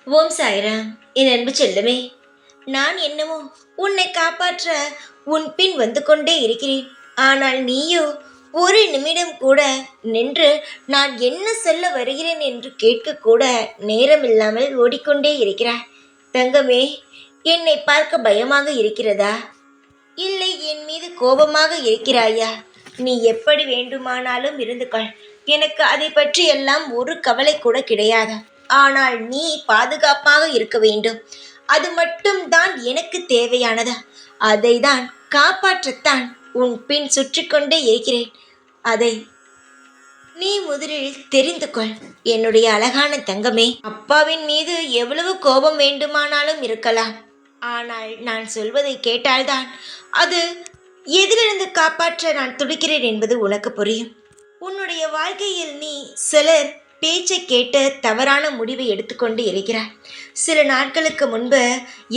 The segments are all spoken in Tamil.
ஓம் சாய்ராம். என் அன்பு செல்லமே, நான் என்னமோ உன்னை காப்பாற்ற உன் பின் வந்து கொண்டே இருக்கிறேன். ஆனால் நீயோ ஒரு நிமிடம் கூட நின்று நான் என்ன சொல்ல வருகிறேன் என்று கேட்கக்கூட நேரமில்லாமல் ஓடிக்கொண்டே இருக்கிறாய். தங்கமே, என்னை பார்க்க பயமாக இருக்கிறதா? இல்லை என் மீது கோபமாக இருக்கிறாயா? நீ எப்படி வேண்டுமானாலும் இருந்து கொள். எனக்கு அதை பற்றி எல்லாம் ஒரு கவலை கூட கிடையாது. ஆனால் நீ பாதுகாப்பாக இருக்க வேண்டும். அது மட்டும்தான் எனக்கு தேவையானது. அதை தான் காப்பாற்றத்தான் உன் பின் சுற்றி கொண்டே இருக்கிறேன். அதை நீ முதலில் தெரிந்து கொள். என்னுடைய அழகான தங்கமே, அப்பாவின் மீது எவ்வளவு கோபம் வேண்டுமானாலும் இருக்கலாம். ஆனால் நான் சொல்வதை கேட்டால்தான் அது எதிலிருந்து காப்பாற்ற நான் துடிக்கிறேன் என்பது உனக்கு புரியும். உன்னுடைய வாழ்க்கையில் நீ சிலர் பேச்சை கேட்டு தவறான முடிவை எடுத்துக்கொண்டு இருக்கிறாய். சில நாட்களுக்கு முன்பு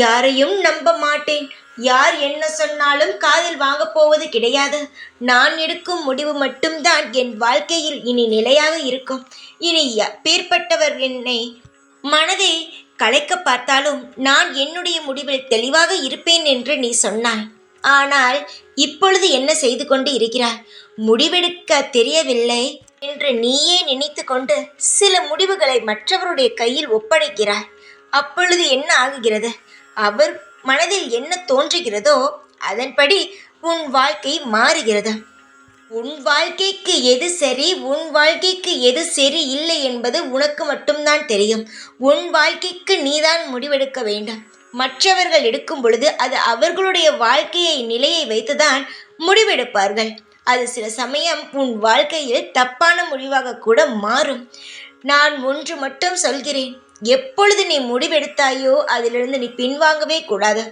யாரையும் நம்ப மாட்டேன், யார் என்ன சொன்னாலும் காதில் வாங்கப் போவது கிடையாது, நான் எடுக்கும் முடிவு மட்டும்தான் என் வாழ்க்கையில் இனி நிலையாக இருக்கும், இனி பேர்பட்டவர் என்னை மனதை கலைக்க பார்த்தாலும் நான் என்னுடைய முடிவில் தெளிவாக இருப்பேன் என்று நீ சொன்னாய். ஆனால் இப்பொழுது என்ன செய்து கொண்டு இருக்கிறாய்? முடிவெடுக்க தெரியவில்லை என்று நீயே நினைத்து கொண்டு சில முடிவுகளை மற்றவருடைய கையில் ஒப்படைக்கிறாய். அப்பொழுது என்ன ஆகுகிறது? அவர் மனதில் என்ன தோன்றுகிறதோ அதன்படி உன் வாழ்க்கை மாறுகிறது. உன் வாழ்க்கைக்கு எது சரி, உன் வாழ்க்கைக்கு எது சரி இல்லை என்பது உனக்கு மட்டும்தான் தெரியும். உன் வாழ்க்கைக்கு நீதான் முடிவெடுக்க வேண்டும். மற்றவர்கள் எடுக்கும் பொழுது அது அவர்களுடைய வாழ்க்கையை நிலையை வைத்துதான் முடிவெடுப்பார்கள். அது சில சமயம் உன் வாழ்க்கையில் தப்பான முடிவாக கூட மாறும். நான் ஒன்று மட்டும் சொல்கிறேன், எப்பொழுது நீ முடிவெடுத்தாயோ அதிலிருந்து நீ பின்வாங்கவே கூடாது.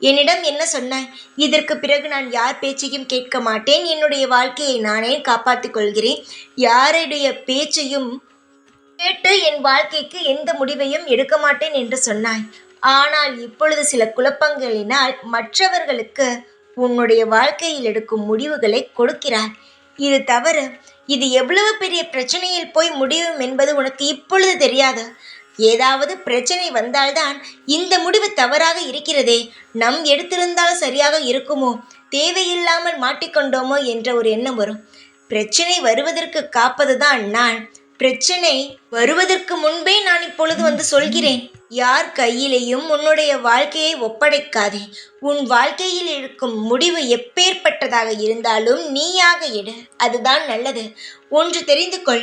என்னிடம் என்ன சொன்னாய்? இதற்கு பிறகு நான் யார் பேச்சையும் கேட்க மாட்டேன், என்னுடைய வாழ்க்கையை நானே காப்பாற்றிக் கொள்கிறேன், யாருடைய பேச்சையும் கேட்டு என் வாழ்க்கைக்கு எந்த முடிவையும் எடுக்க மாட்டேன் என்று சொன்னாய். ஆனால் இப்பொழுது சில குழப்பங்களினால் மற்றவர்களுக்கு உன்னுடைய வாழ்க்கையில் எடுக்கும் முடிவுகளை கொடுக்கிறார். இது தவறு. இது எவ்வளவு பெரிய பிரச்சனையில் போய் முடியும் என்பது உனக்கு இப்பொழுது தெரியாது. ஏதாவது பிரச்சனை வந்தால்தான் இந்த முடிவு தவறாக இருக்கிறதே, நம் எடுத்திருந்தால் சரியாக இருக்குமோ, தேவையில்லாமல் மாட்டிக்கொண்டோமோ என்ற ஒரு எண்ணம் வரும். பிரச்சனை வருவதற்கு காப்பதுதான் நான். பிரச்சனை வருவதற்கு முன்பே நான் இப்பொழுது வந்து சொல்கிறேன், யார் கையிலேயும் உன்னுடைய வாழ்க்கையை ஒப்படைக்காதே. உன் வாழ்க்கையில் இருக்கும் முடிவு எப்பேற்பட்டதாக இருந்தாலும் நீயாக எடு, அதுதான் நல்லது. ஒன்று தெரிந்து கொள்,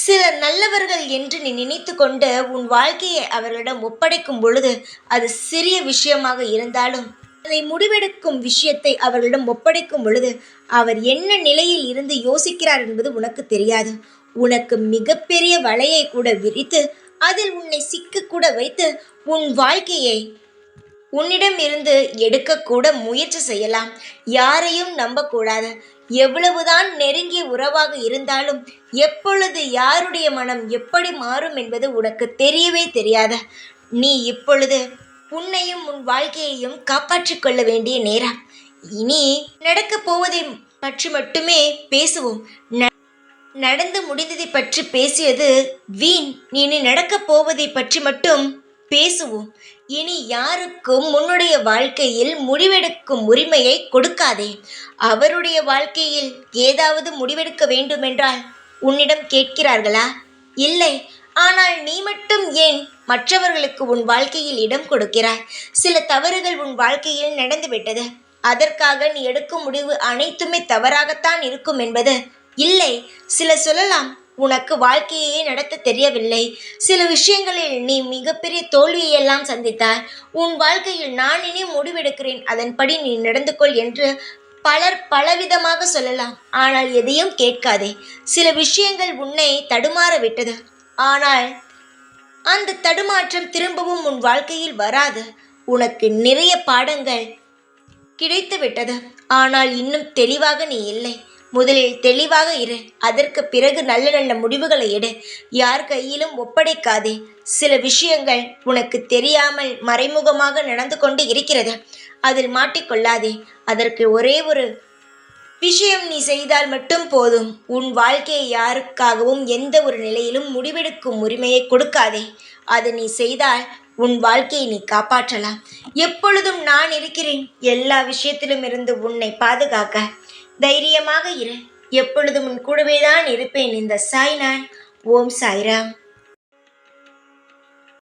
சிலர் நல்லவர்கள் என்று நீ நினைத்து கொண்டு உன் வாழ்க்கையை அவர்களிடம் ஒப்படைக்கும் பொழுது அது சிறிய விஷயமாக இருந்தாலும் அதை முடிவெடுக்கும் விஷயத்தை அவர்களிடம் ஒப்படைக்கும் பொழுது அவர் என்ன நிலையில் இருந்து யோசிக்கிறார் என்பது உனக்கு தெரியாது. உனக்கு மிகப்பெரிய வலையை கூட விரித்து அதில் உன்னை சிக்க கூட வைத்து உன் வாழ்க்கையை உன்னிடம் இருந்து எடுக்கக்கூட முயற்சி செய்யலாம். யாரையும் நம்பக்கூடாது. எவ்வளவுதான் நெருங்கிய உறவாக இருந்தாலும் எப்பொழுது யாருடைய மனம் எப்படி மாறும் என்பது உனக்கு தெரியவே தெரியாத நீ இப்பொழுது உன்னையும் உன் வாழ்க்கையையும் காப்பாற்றிக் கொள்ள வேண்டிய நேரம். இனி நடக்கப் போவதை பற்றி மட்டுமே பேசுவோம். நடந்து முடிந்ததை பற்றி பேசியது வீண். இனி நடக்கப் போவதை பற்றி மட்டும் பேசுவோம். இனி யாருக்கும் உன்னுடைய வாழ்க்கையில் முடிவெடுக்கும் உரிமையை கொடுக்காதே. அவருடைய வாழ்க்கையில் ஏதாவது முடிவெடுக்க வேண்டுமென்றால் உன்னிடம் கேட்கிறார்களா? இல்லை. ஆனால் நீ மட்டும் ஏன் மற்றவர்களுக்கு உன் வாழ்க்கையில் இடம் கொடுக்கிறாய்? சில தவறுகள் உன் வாழ்க்கையில் நடந்துவிட்டது. அதற்காக நீ எடுக்கும் முடிவு அனைத்துமே தவறாகத்தான் இருக்கும் என்பது இல்லை. சில சொல்லலாம், உனக்கு வாழ்க்கையே நடத்த தெரியவில்லை, சில விஷயங்களில் நீ மிகப்பெரிய தோல்வியெல்லாம் சந்தித்தாய், உன் வாழ்க்கையில் நான் இனி முடிவெடுக்கிறேன், அதன்படி நீ நடந்து கொள் என்று பலர் பலவிதமாக சொல்லலாம். ஆனால் எதையும் கேட்காதே. சில விஷயங்கள் உன்னை தடுமாற விட்டது. ஆனால் அந்த தடுமாற்றம் திரும்பவும் உன் வாழ்க்கையில் வராது. உனக்கு நிறைய பாடங்கள் கிடைத்து விட்டது. ஆனால் இன்னும் தெளிவாக நீ இல்லை. முதலில் தெளிவாக இரு. அதற்கு பிறகு நல்ல நல்ல முடிவுகளை எடு. யார் கையிலும் ஒப்படைக்காதே. சில விஷயங்கள் உனக்கு தெரியாமல் மறைமுகமாக நடந்து கொண்டு இருக்கிறது. அதில் மாட்டிக்கொள்ளாதே. அதற்கு ஒரே ஒரு விஷயம் நீ செய்தால் மட்டும் போதும். உன் வாழ்க்கையை யாருக்காகவும் எந்த ஒரு நிலையிலும் முடிவெடுக்கும் உரிமையை கொடுக்காதே. அது நீ செய்தால் உன் வாழ்க்கையை நீ காப்பாற்றலாம். எப்பொழுதும் நான் இருக்கிறேன், எல்லா விஷயத்திலும் இருந்து உன்னை பாதுகாக்க. தைரியமாக இரு. எப்பொழுதும் உன் கூடவே தான் இருப்பேன். இந்த சாய்நான். ஓம் சாய்ராம்.